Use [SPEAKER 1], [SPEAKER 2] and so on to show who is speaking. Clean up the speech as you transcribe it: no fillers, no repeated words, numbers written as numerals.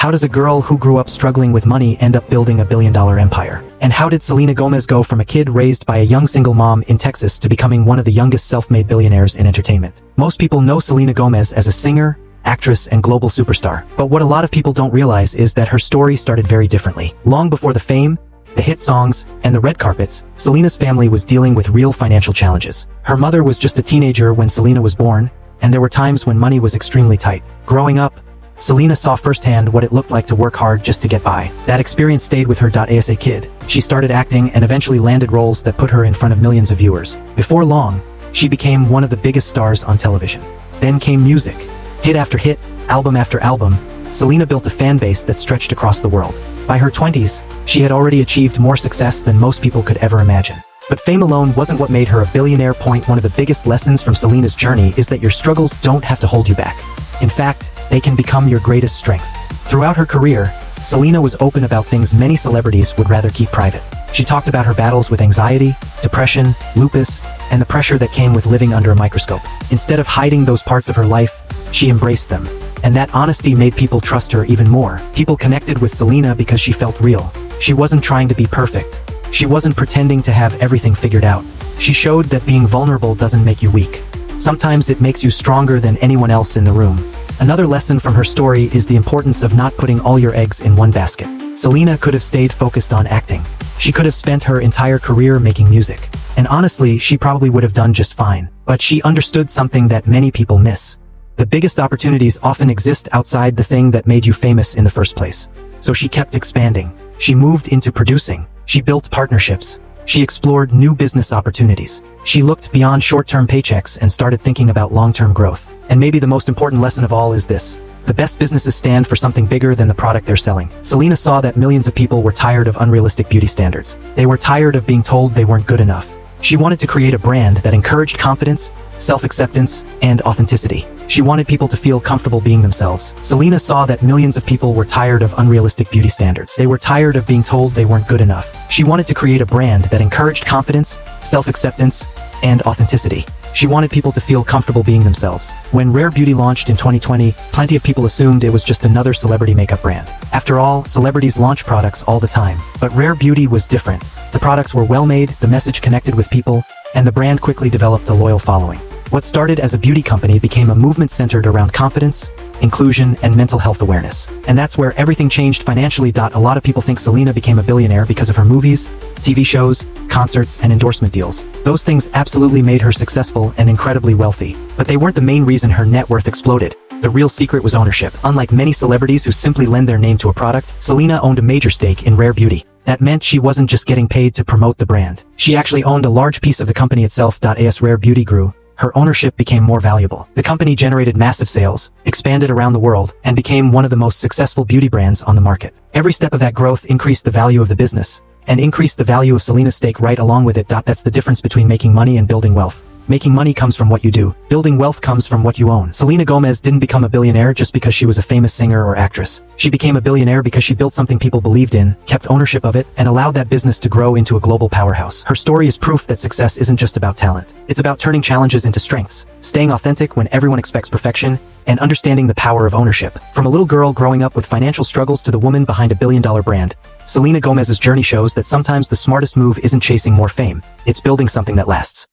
[SPEAKER 1] How does a girl who grew up struggling with money end up building a billion-dollar empire? And how did Selena Gomez go from a kid raised by a young single mom in Texas to becoming one of the youngest self-made billionaires in entertainment? Most people know Selena Gomez as a singer, actress, and global superstar. But what a lot of people don't realize is that her story started very differently. Long before the fame, the hit songs, and the red carpets, Selena's family was dealing with real financial challenges. Her mother was just a teenager when Selena was born, and there were times when money was extremely tight. Growing up, Selena saw firsthand what it looked like to work hard just to get by. That experience stayed with her. As a kid, she started acting and eventually landed roles that put her in front of millions of viewers. Before long, she became one of the biggest stars on television. Then came music. Hit after hit, album after album, Selena built a fan base that stretched across the world. By her 20s, she had already achieved more success than most people could ever imagine. But fame alone wasn't what made her a billionaire. One of the biggest lessons from Selena's journey is that your struggles don't have to hold you back. In fact, they can become your greatest strength. Throughout her career, Selena was open about things many celebrities would rather keep private. She talked about her battles with anxiety, depression, lupus, and the pressure that came with living under a microscope. Instead of hiding those parts of her life, she embraced them. And that honesty made people trust her even more. People connected with Selena because she felt real. She wasn't trying to be perfect. She wasn't pretending to have everything figured out. She showed that being vulnerable doesn't make you weak. Sometimes it makes you stronger than anyone else in the room. Another lesson from her story is the importance of not putting all your eggs in one basket. Selena could have stayed focused on acting. She could have spent her entire career making music. And honestly, she probably would have done just fine. But she understood something that many people miss. The biggest opportunities often exist outside the thing that made you famous in the first place. So she kept expanding. She moved into producing. She built partnerships. She explored new business opportunities. She looked beyond short-term paychecks and started thinking about long-term growth. And maybe the most important lesson of all is this: the best businesses stand for something bigger than the product they're selling. Selena saw that millions of people were tired of unrealistic beauty standards. They were tired of being told they weren't good enough. She wanted to create a brand that encouraged confidence, self-acceptance, and authenticity. She wanted people to feel comfortable being themselves. Selena saw that millions of people were tired of unrealistic beauty standards. They were tired of being told they weren't good enough. She wanted to create a brand that encouraged confidence, self-acceptance, and authenticity. She wanted people to feel comfortable being themselves. When Rare Beauty launched in 2020, plenty of people assumed it was just another celebrity makeup brand. After all, celebrities launch products all the time. But Rare Beauty was different. The products were well-made, the message connected with people, and the brand quickly developed a loyal following. What started as a beauty company became a movement centered around confidence, inclusion, and mental health awareness. And that's where everything changed financially. A lot of people think Selena became a billionaire because of her movies, TV shows, concerts, and endorsement deals. Those things absolutely made her successful and incredibly wealthy. But they weren't the main reason her net worth exploded. The real secret was ownership. Unlike many celebrities who simply lend their name to a product, Selena owned a major stake in Rare Beauty. That meant she wasn't just getting paid to promote the brand. She actually owned a large piece of the company itself. As Rare Beauty grew, her ownership became more valuable. The company generated massive sales, expanded around the world, and became one of the most successful beauty brands on the market. Every step of that growth increased the value of the business, and increased the value of Selena's stake right along with it. That's the difference between making money and building wealth. Making money comes from what you do. Building wealth comes from what you own. Selena Gomez didn't become a billionaire just because she was a famous singer or actress. She became a billionaire because she built something people believed in, kept ownership of it, and allowed that business to grow into a global powerhouse. Her story is proof that success isn't just about talent. It's about turning challenges into strengths, staying authentic when everyone expects perfection, and understanding the power of ownership. From a little girl growing up with financial struggles to the woman behind a billion-dollar brand, Selena Gomez's journey shows that sometimes the smartest move isn't chasing more fame, it's building something that lasts.